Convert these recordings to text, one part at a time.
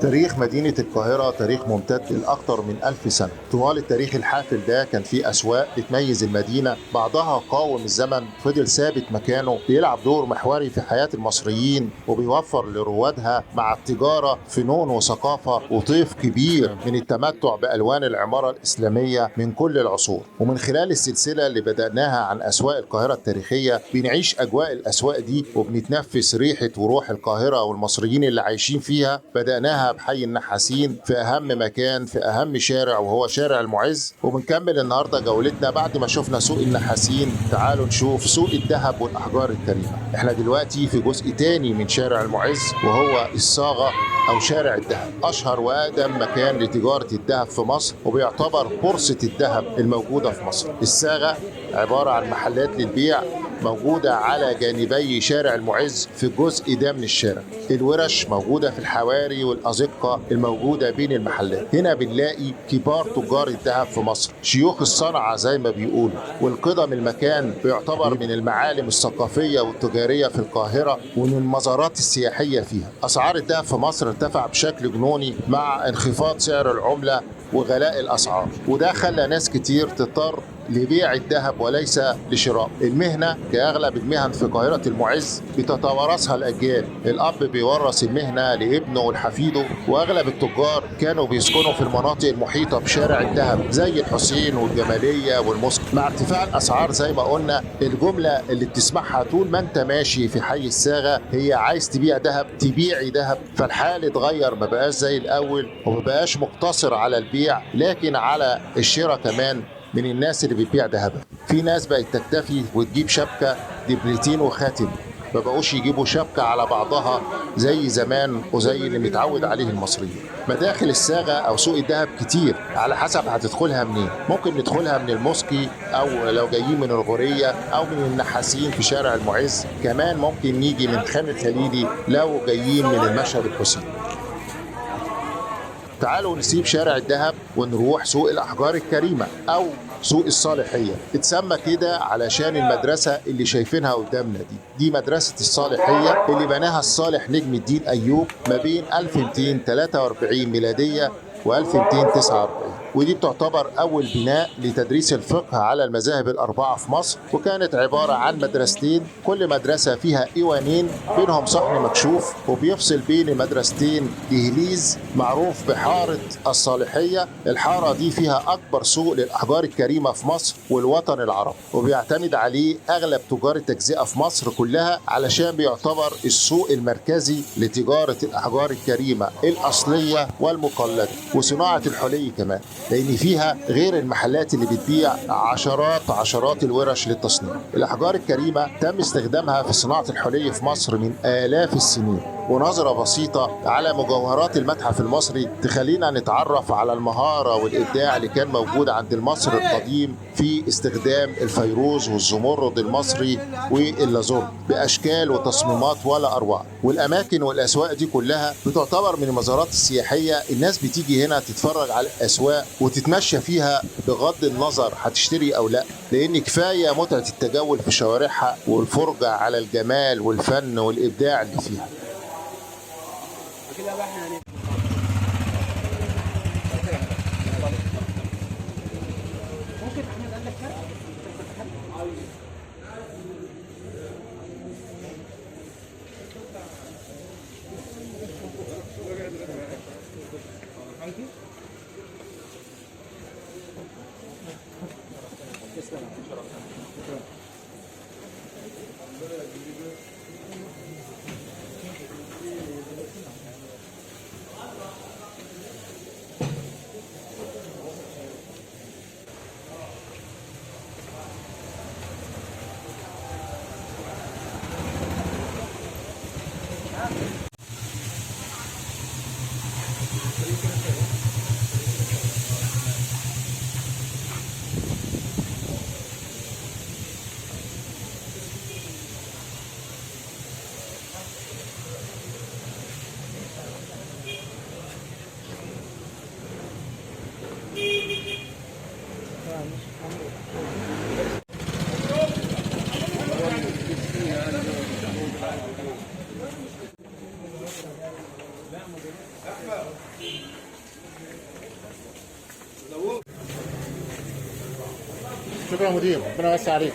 تاريخ مدينة القاهرة تاريخ ممتد لأكثر من 1000 سنة. طوال التاريخ الحافل ده كان في أسواق بتميز المدينة، بعضها قاوم الزمن فضل ثابت مكانه، بيلعب دور محوري في حياة المصريين وبيوفر لروادها مع التجارة فنون وثقافة وطيف كبير من التمتع بألوان العمارة الإسلامية من كل العصور. ومن خلال السلسلة اللي بدأناها عن أسواق القاهرة التاريخية بنعيش أجواء الأسواق دي وبنتنفس ريحة وروح القاهرة والمصريين اللي عايشين فيها. بدأناها بحي النحاسين في أهم مكان في أهم شارع وهو شارع المعز، وبنكمل النهاردة جولتنا بعد ما شفنا سوق النحاسين. تعالوا نشوف سوق الذهب والأحجار الكريمة. احنا دلوقتي في جزء تاني من شارع المعز وهو الصاغة أو شارع الذهب، أشهر وأقدم مكان لتجارة الذهب في مصر وبيعتبر بورصة الذهب الموجودة في مصر. الصاغة عبارة عن محلات للبيع موجودة على جانبي شارع المعز في الجزء ده من الشارع. الورش موجودة في الحواري والأزقة الموجودة بين المحلات. هنا بنلاقي كبار تجار الذهب في مصر، شيوخ الصنعة زي ما بيقولوا، والقدم المكان بيعتبر من المعالم الثقافية والتجارية في القاهرة ومن المزارات السياحية فيها. أسعار الذهب في مصر ارتفع بشكل جنوني مع انخفاض سعر العملة وغلاء الأسعار، وده خلى ناس كتير تضطر لبيع الذهب وليس لشراء. المهنة كأغلب المهن في قاهرة المعز بتتوارثها الأجيال، الأب بيورث المهنة لابنه ولحفيده، وأغلب التجار كانوا بيسكنوا في المناطق المحيطة بشارع الذهب زي الحسين والجمالية والمسك. مع ارتفاع الأسعار زي ما قلنا، الجملة اللي بتسمعها طول ما أنت ماشي في حي الصاغة هي عايز تبيع ذهب تبيعي ذهب. فالحال اتغير، ما بقاش زي الأول وما بقاش مقتصر على البيع لكن على الشراء كمان من الناس اللي بتبيع ذهبها. في ناس بقت تكتفي وتجيب شبكة دبلتين وخاتم، ما بقوش يجيبوا شبكة على بعضها زي زمان وزي اللي متعود عليه المصريين. مداخل الصاغة أو سوق الذهب كتير على حسب هتدخلها منين. ممكن ندخلها من الموسكي أو لو جايين من الغورية أو من النحاسين في شارع المعز، كمان ممكن نيجي من خان الخليلي لو جايين من المشهد الحسين. تعالوا نسيب شارع الذهب ونروح سوق الأحجار الكريمة أو سوق الصالحية. اتسمى كده علشان المدرسة اللي شايفينها قدامنا دي مدرسة الصالحية اللي بناها الصالح نجم الدين أيوب ما بين 1243 ميلادية و1249، ودي بتعتبر أول بناء لتدريس الفقه على المذاهب الأربعة في مصر. وكانت عبارة عن مدرستين، كل مدرسة فيها إيوانين بينهم صحن مكشوف، وبيفصل بين المدرستين دهليز معروف بحارة الصالحية. الحارة دي فيها أكبر سوق للأحجار الكريمة في مصر والوطن العربي، وبيعتمد عليه أغلب تجار التجزئة في مصر كلها علشان بيعتبر السوق المركزي لتجارة الأحجار الكريمة الأصلية والمقلدة وصناعة الحلي كمان، لأن فيها غير المحلات اللي بتبيع عشرات الورش للتصنيع. الأحجار الكريمة تم استخدامها في صناعة الحلي في مصر من آلاف السنين. ونظرة بسيطة على مجوهرات المتحف المصري تخلينا نتعرف على المهارة والإبداع اللي كان موجود عند المصري القديم في استخدام الفيروز والزمرد المصري واللازورد بأشكال وتصميمات ولا أروع. والأماكن والأسواق دي كلها بتعتبر من المزارات السياحية. الناس بتيجي هنا تتفرج على الأسواق وتتمشى فيها بغض النظر هتشتري أو لا، لأن كفاية متعة التجول في شوارعها والفرجة على الجمال والفن والإبداع اللي فيها. شكرا يا مدير، ربنا يوسع عليك.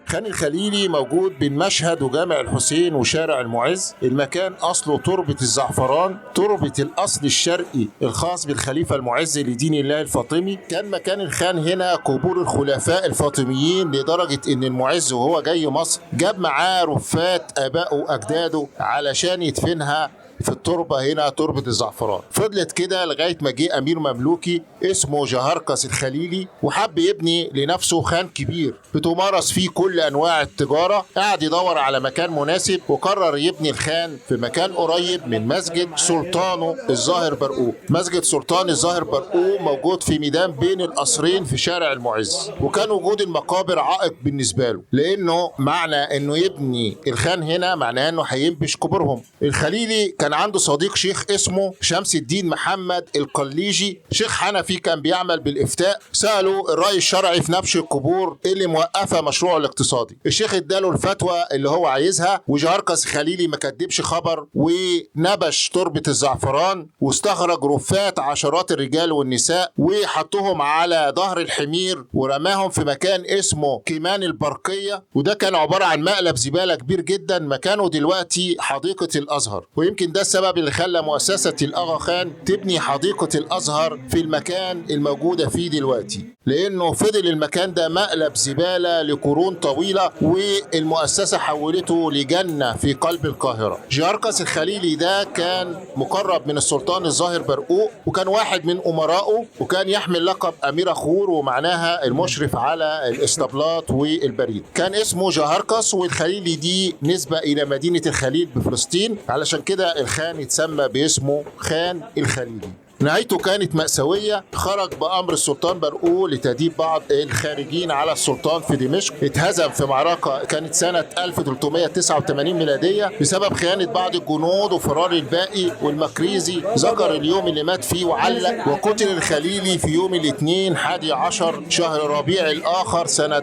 خان الخليلي موجود بين مشهد وجامع الحسين وشارع المعز. المكان أصله تربة الزعفران، تربة الأصل الشرقي الخاص بالخليفة المعز لدين الله الفاطمي. كان مكان الخان هنا قبور الخلفاء الفاطميين، لدرجة إن المعز وهو جاي مصر جاب معاه رفات آبائه وأجداده علشان يدفنها في التربة هنا، تربة الزعفران. فضلت كده لغاية ما جه أمير مملوكي اسمه جهركس الخليلي، وحب يبني لنفسه خان كبير بتمارس فيه كل أنواع التجارة. قعد يدور على مكان مناسب وقرر يبني الخان في مكان قريب من مسجد سلطانه الظاهر برقوق. مسجد سلطان الظاهر برقوق موجود في ميدان بين القصرين في شارع المعز، وكان وجود المقابر عائق بالنسبة له، لأنه معنى أنه يبني الخان هنا معناه أنه هينبش قبورهم. الخليلي كان عنده صديق شيخ اسمه شمس الدين محمد القليجي، شيخ حنفي كان بيعمل بالإفتاء. سأله الرأي الشرعي في نبش القبور اللي موقفة مشروعه الاقتصادي. الشيخ اداله الفتوى اللي هو عايزها، وجهركس خليلي ما كدبش خبر ونبش تربة الزعفران، واستخرج رفات عشرات الرجال والنساء وحطهم على ظهر الحمير ورماهم في مكان اسمه كيمان البرقية، وده كان عبارة عن مقلب زبالة كبير جدا مكانه دلوقتي حديقة الأزهر. ويمكن ده السبب اللي خلى مؤسسة الأغا خان تبني حديقة الأزهر في المكان الموجودة فيه دلوقتي، لأنه فضل المكان ده مقلب زبالة لقرون طويلة، والمؤسسة حولته لجنة في قلب القاهرة. جهركس الخليلي ده كان مقرب من السلطان الظاهر برقوق، وكان واحد من أمرائه، وكان يحمل لقب أمير خور، ومعناها المشرف على الاسطبلات والبريد. كان اسمه جهركس، والخليلي دي نسبة إلى مدينة الخليل بفلسطين، علشان كده الخان اتسمى باسمه خان الخليلي. نهايته كانت مأساوية. خرج بأمر السلطان برقوق لتأديب بعض الخارجين على السلطان في دمشق. اتهزم في معركة كانت سنة 1389 ميلادية بسبب خيانة بعض الجنود وفرار الباقي. والمقريزي ذكر اليوم اللي مات فيه وعلق: وقتل الخليلي في يوم الاثنين 11 شهر ربيع الآخر سنة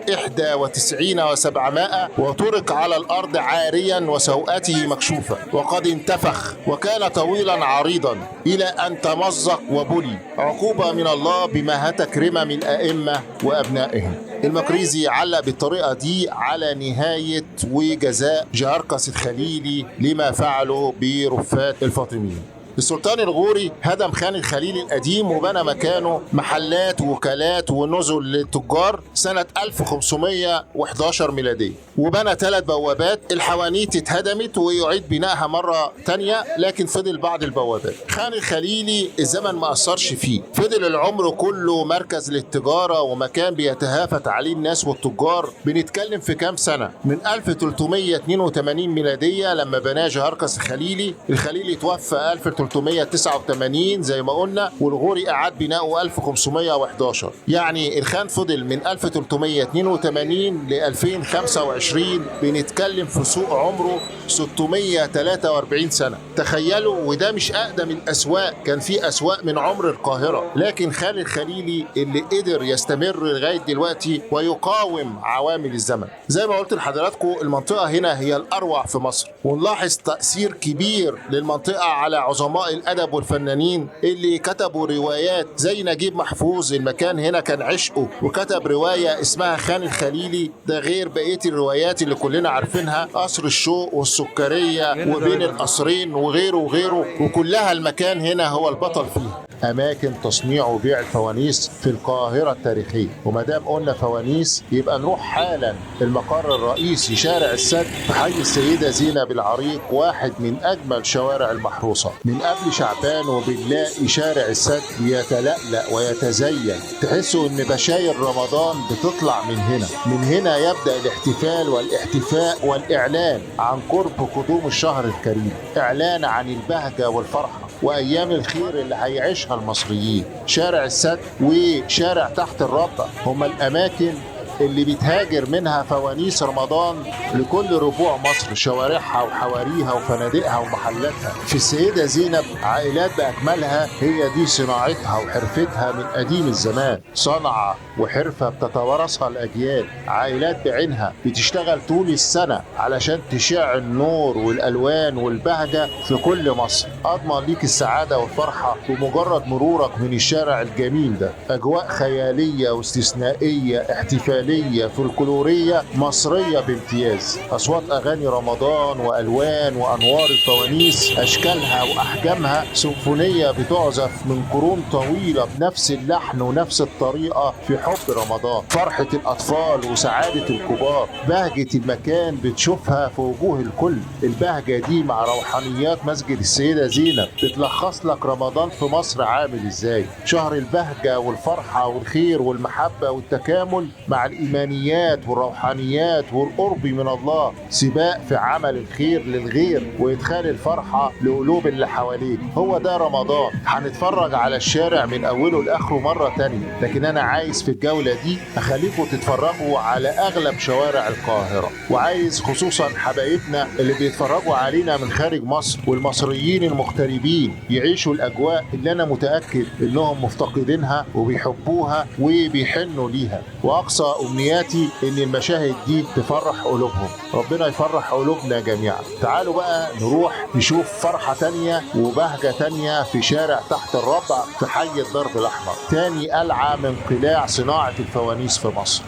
91 و700، وترك على الأرض عاريا وسوءته مكشوفة وقد انتفخ، وكان طويلا عريضا إلى أن تمزق وبلي، عقوبة من الله بما هتك رمم الأئمة وأبنائهم. المقريزي علق بالطريقة دي على نهاية وجزاء جهركس الخليلي لما فعله برفات الفاطميين. السلطان الغوري هدم خان الخليلي القديم وبنى مكانه محلات ووكالات ونزل للتجار سنة 1511 ميلادية، وبنى 3 بوابات. الحوانيت اتهدمت ويعيد بنائها مرة تانية، لكن فضل بعض البوابات. خان الخليلي الزمن ما أثرش فيه، فضل العمر كله مركز للتجارة ومكان بيتهافت عليه الناس والتجار. بنتكلم في كام سنة؟ من 1382 ميلادية لما بناه جهركس الخليلي. الخليلي توفى 1389 زي ما قلنا، والغوري أعاد بناؤه 1511. يعني الخان فضل من 1382 ل 2025، بنتكلم في سوق عمره 643 سنة. تخيلوا، وده مش أقدم الأسواق، كان في أسواق من عمر القاهرة، لكن خان الخليلي اللي قدر يستمر لغاية دلوقتي ويقاوم عوامل الزمن. زي ما قلت لحضراتكم، المنطقة هنا هي الأروع في مصر، ونلاحظ تأثير كبير للمنطقة على عظماء الأدب والفنانين اللي كتبوا روايات زي نجيب محفوظ. المكان هنا كان عشقه، وكتب رواية اسمها خان الخليلي، ده غير بقية الروايات اللي كلنا عارفينها، قصر الشوق والسكرية وبين القصرين وغيره وغيره، وكلها المكان هنا هو البطل فيها. أماكن تصنيع وبيع الفوانيس في القاهرة التاريخية. وما دام قلنا فوانيس يبقى نروح حالا المقر الرئيسي شارع السد في حي السيدة زينب العريق، واحد من أجمل شوارع المحروسة. من قبل شعبان وبنلاقي شارع السد يتلألأ ويتزين، تحسوا إن بشاير رمضان بتطلع من هنا. من هنا يبدأ الاحتفال والاحتفاء والإعلان عن قرب قدوم الشهر الكريم، إعلان عن البهجة والفرحة وأيام الخير اللي هيعيشها المصريين. شارع السد وشارع تحت الرابطة هما الأماكن اللي بتهاجر منها فوانيس رمضان لكل ربوع مصر، شوارعها وحواريها وفنادقها ومحلاتها. في السيدة زينب عائلات بأكملها هي دي صناعتها وحرفتها من قديم الزمان، صنعة وحرفة بتتوارثها الأجيال. عائلات بعينها بتشتغل طول السنة علشان تشع النور والألوان والبهجة في كل مصر. أضمن ليك السعادة والفرحة بمجرد مرورك من الشارع الجميل ده. أجواء خيالية واستثنائية، احتفالية فولكلورية مصرية بامتياز. أصوات أغاني رمضان وألوان وأنوار الفوانيس، أشكالها وأحجامها سيمفونية بتعزف من قرون طويلة بنفس اللحن ونفس الطريقة في حب رمضان. فرحة الأطفال وسعادة الكبار، بهجة المكان بتشوفها في وجوه الكل. البهجة دي مع روحانيات مسجد السيدة زينب بتلخص لك رمضان في مصر عامل ازاي. شهر البهجة والفرحة والخير والمحبة والتكامل مع الإيمانيات والروحانيات والقرب من الله. سباق في عمل الخير للغير وإدخال الفرحة لقلوب اللي حواليك. هو ده رمضان. هنتفرج على الشارع من أوله لآخره مرة تانية، لكن أنا عايز في الجولة دي أخليكم تتفرجوا على أغلب شوارع القاهرة، وعايز خصوصا حبايبنا اللي بيتفرجوا علينا من خارج مصر والمصريين المغتربين يعيشوا الأجواء اللي أنا متأكد إنهم مفتقدينها وبيحبوها وبيحنوا ليها. وأقصى أمنياتي إن المشاهد دي تفرح قلوبهم. ربنا يفرح قلوبنا جميعا. تعالوا بقى نروح نشوف فرحة تانية وبهجة تانية في شارع تحت الربع في حي الدرب الأحمر، تاني قلعة من قلاع صناعة الفوانيس في مصر.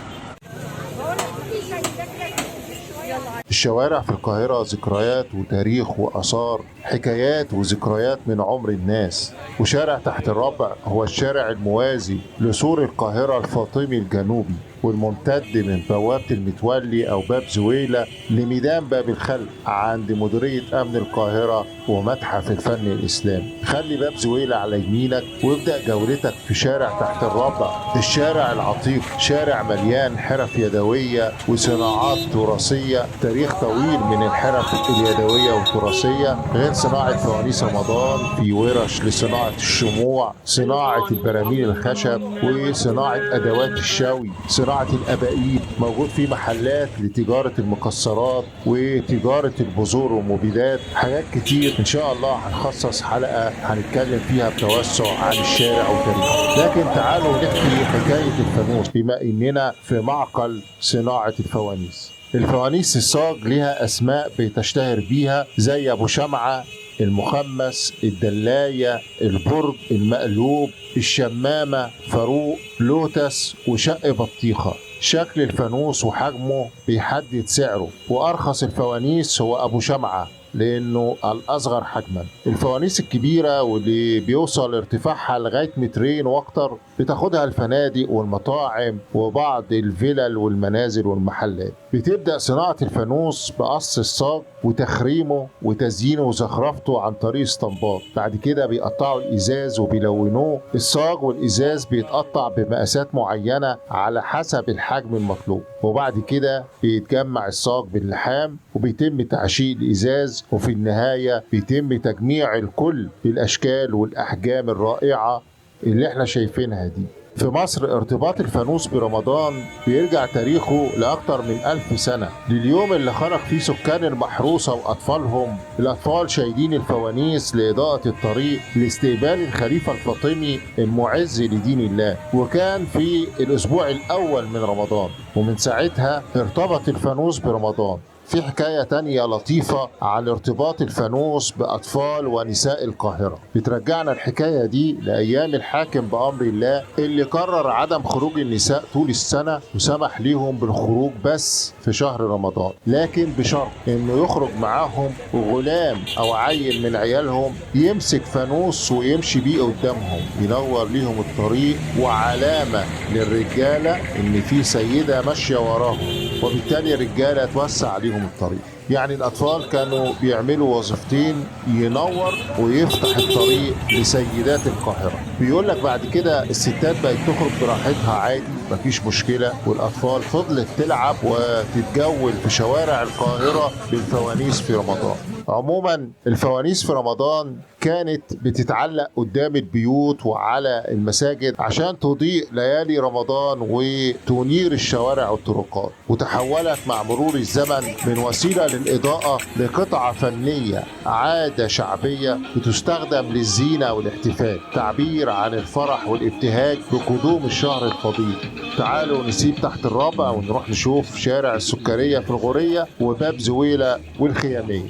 الشوارع في القاهرة ذكريات وتاريخ وآثار، حكايات وذكريات من عمر الناس. وشارع تحت الربع هو الشارع الموازي لسور القاهرة الفاطمي الجنوبي، والممتد من بوابة المتولي أو باب زويلة لميدان باب الخلق عند مديرية أمن القاهرة ومتحف الفن الإسلامي. خلي باب زويلة على يمينك وابدأ جولتك في شارع تحت الربع. الشارع العتيق شارع مليان حرف يدوية وصناعات تراثية، تاريخ طويل من الحرف اليدوية والتراثية، غير صناعة فوانيس رمضان، في ورش لصناعة الشموع، صناعة البراميل الخشب، وصناعة أدوات الشوي، صناعة الأبائيب. موجود في محلات لتجارة المكسرات وتجارة البذور والمبيدات. حاجات كتير إن شاء الله هنخصص حلقة هنتكلم فيها بتوسع عن الشارع وتاريخه. لكن تعالوا نحكي حكاية الفانوس بما إننا في معقل صناعة الفوانيس. الفوانيس الصاج لها أسماء بتشتهر بيها زي أبو شمعة، المخمس، الدلاية، البرد، المقلوب، الشمامة، فاروق، لوتس، وشق بطيخة. شكل الفانوس وحجمه بيحدد سعره، وأرخص الفوانيس هو أبو شمعة لأنه الأصغر حجما. الفوانيس الكبيرة واللي بيوصل ارتفاعها لغاية 2 متر وأكتر بتاخدها الفنادق والمطاعم وبعض الفلل والمنازل والمحلات. بتبدأ صناعة الفانوس بقص الصاج وتخريمه وتزيينه وزخرفته عن طريق استنباط. بعد كده بيقطعوا الإزاز وبيلونوه. الصاج والإزاز بيتقطع بمقاسات معينة على حسب الحجم المطلوب، وبعد كده بيتجمع الصاج باللحام وبيتم تعشيق الإزاز، وفي النهاية بيتم تجميع الكل بالأشكال والأحجام الرائعة اللي احنا شايفينها دي. في مصر ارتباط الفانوس برمضان بيرجع تاريخه لأكثر من 1000 سنة، لليوم اللي خرج فيه سكان المحروسة وأطفالهم. الأطفال شايلين الفوانيس لإضاءة الطريق لاستقبال الخليفة الفاطمي المعز لدين الله، وكان في الأسبوع الأول من رمضان، ومن ساعتها ارتبط الفانوس برمضان. في حكاية تانية لطيفة عن ارتباط الفانوس بأطفال ونساء القاهرة. بترجعنا الحكاية دي لأيام الحاكم بأمر الله اللي قرر عدم خروج النساء طول السنة وسمح ليهم بالخروج بس في شهر رمضان، لكن بشرط إنه يخرج معاهم غلام أو عيل من عيالهم يمسك فانوس ويمشي بيه قدامهم ينور ليهم الطريق، وعلامة للرجالة إن في سيدة ماشية وراهم، وبالتالي الرجالة توسع عليهم الطريق. يعني الأطفال كانوا بيعملوا وظيفتين، ينور ويفتح الطريق لسيدات القاهرة. بيقول لك بعد كده الستات بقت تخرج براحتها عادي، مفيش مشكلة، والأطفال فضلت تلعب وتتجول في شوارع القاهرة بالفوانيس في رمضان. عموما الفوانيس في رمضان كانت بتتعلق قدام البيوت وعلى المساجد عشان تضيء ليالي رمضان وتنير الشوارع والطرقات، وتحولت مع مرور الزمن من وسيلة للإضاءة لقطعة فنية، عادة شعبية بتستخدم للزينة والاحتفال، تعبير عن الفرح والابتهاج بقدوم الشهر الفضيل. تعالوا نسيب تحت الرابع ونروح نشوف شارع السكرية في الغورية وباب زويلة والخيامية.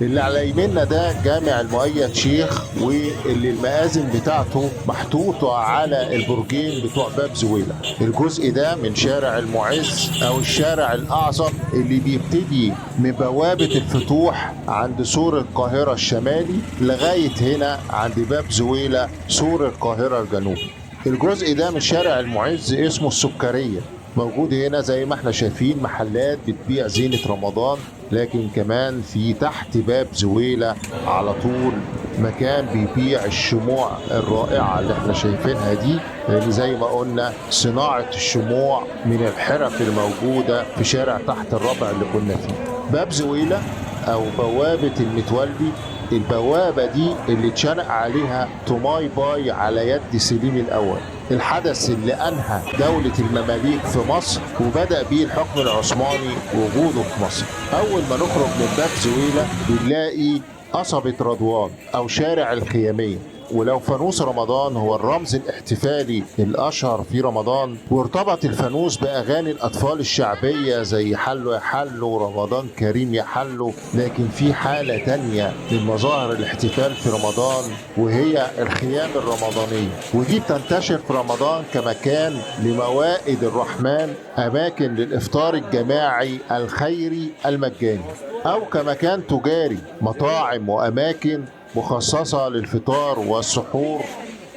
اللي على يميننا ده جامع المؤيد شيخ، واللي المآذن بتاعته محطوطة على البرجين بتوع باب زويلة. الجزء ده من شارع المعز أو الشارع الأعظم اللي بيبتدي من بوابة الفتوح عند سور القاهرة الشمالي لغاية هنا عند باب زويلة سور القاهرة الجنوبي. الجزء ده من شارع المعز اسمه السكرية، موجود هنا زي ما احنا شايفين محلات بتبيع زينة رمضان، لكن كمان في تحت باب زويلة على طول مكان بيبيع الشموع الرائعة اللي احنا شايفينها دي، لان زي ما قلنا صناعة الشموع من الحرف الموجودة في شارع تحت الرابع اللي كنا فيه. باب زويلة او بوابة المتولي، البوابة دي اللي اتشنق عليها توماي باي على يد سليم الأول، الحدث اللي أنهى دولة المماليك في مصر وبدأ بيه الحكم العثماني وجوده في مصر. أول ما نخرج من باب زويلة بنلاقي قصبة رضوان أو شارع الخيامية، ولو فانوس رمضان هو الرمز الاحتفالي الأشهر في رمضان، وارتبط الفانوس بأغاني الأطفال الشعبية زي حلو يا حلو رمضان كريم يا حلو، لكن في حالة تانية من مظاهر الاحتفال في رمضان وهي الخيام الرمضانية، ودي بتنتشر في رمضان كمكان لموائد الرحمن، أماكن للإفطار الجماعي الخيري المجاني، أو كمكان تجاري، مطاعم وأماكن مخصصة للفطار والسحور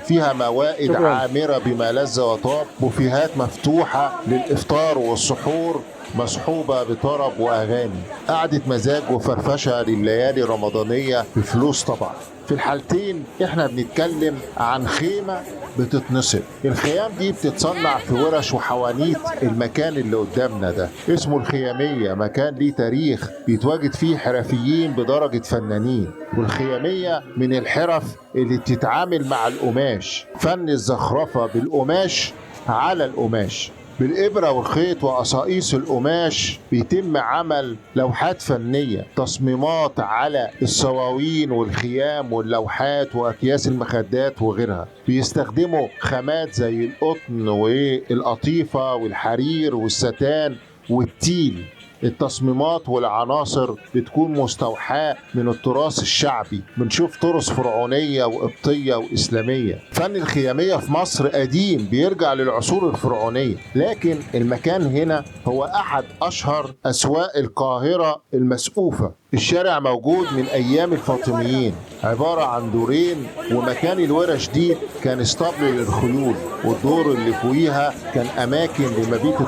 فيها موائد عامرة بما لذ وطاب، بوفيهات مفتوحة للإفطار والسحور مصحوبة بطرب وأغاني، قعدة مزاج وفرفشة لليالي الرمضانية بفلوس طبعا. في الحالتين احنا بنتكلم عن خيمة بتتنصب. الخيام دي بتتصنع في ورش وحوانيت المكان اللي قدامنا ده اسمه الخيامية، مكان ليه تاريخ بيتواجد فيه حرفيين بدرجة فنانين. والخيامية من الحرف اللي بتتعامل مع القماش، فن الزخرفة بالقماش على القماش، بالإبرة والخيط وقصاقيس القماش بيتم عمل لوحات فنية، تصميمات على الصواوين والخيام واللوحات وأكياس المخدات وغيرها. بيستخدموا خامات زي القطن والقطيفة والحرير والستان والتيل. التصميمات والعناصر بتكون مستوحاة من التراث الشعبي، بنشوف طرس فرعونية وقبطية وإسلامية. فن الخيامية في مصر قديم بيرجع للعصور الفرعونية، لكن المكان هنا هو أحد أشهر أسواق القاهرة المسقوفة. الشارع موجود من أيام الفاطميين، عبارة عن دورين، ومكان الورش دي كان اسطبل للخيول، والدور اللي فوقيها كان أماكن لمبيت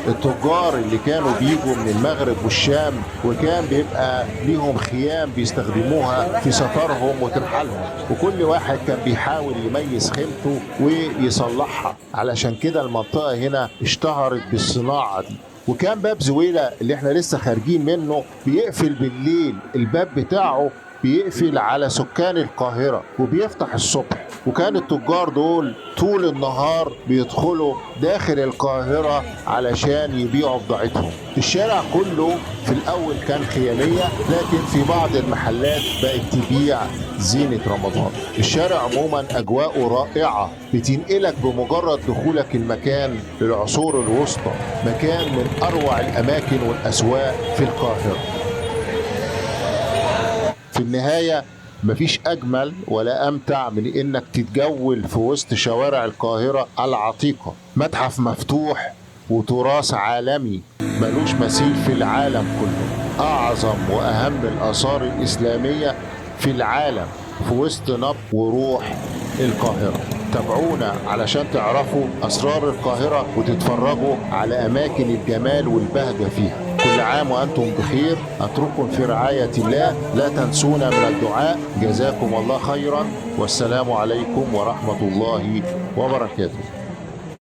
التجار اللي كانوا بيجوا من المغرب والشام، وكان بيبقى ليهم خيام بيستخدموها في سفرهم وترحالهم، وكل واحد كان بيحاول يميز خيمته ويصلحها. علشان كده المنطقة هنا اشتهرت بالصناعة دي. وكان باب زويلة اللي احنا لسه خارجين منه بيقفل بالليل، الباب بتاعه بيقفل على سكان القاهرة وبيفتح الصبح، وكان التجار دول طول النهار بيدخلوا داخل القاهرة علشان يبيعوا بضاعتهم. الشارع كله في الأول كان خيامية، لكن في بعض المحلات بقت تبيع زينة رمضان. الشارع عموما أجواءه رائعة، بتنقلك بمجرد دخولك المكان للعصور الوسطى، مكان من أروع الأماكن والأسواق في القاهرة. في النهاية مفيش أجمل ولا أمتع من إنك تتجول في وسط شوارع القاهرة العتيقة، متحف مفتوح وتراث عالمي ملوش مثيل في العالم كله، أعظم وأهم الآثار الإسلامية في العالم في وسط نبض وروح القاهرة. تابعونا علشان تعرفوا أسرار القاهرة وتتفرجوا على أماكن الجمال والبهجة فيها. كل عام وأنتم بخير، أترككم في رعاية الله، لا تنسونا من الدعاء. جزاكم الله خيرا، والسلام عليكم ورحمة الله وبركاته.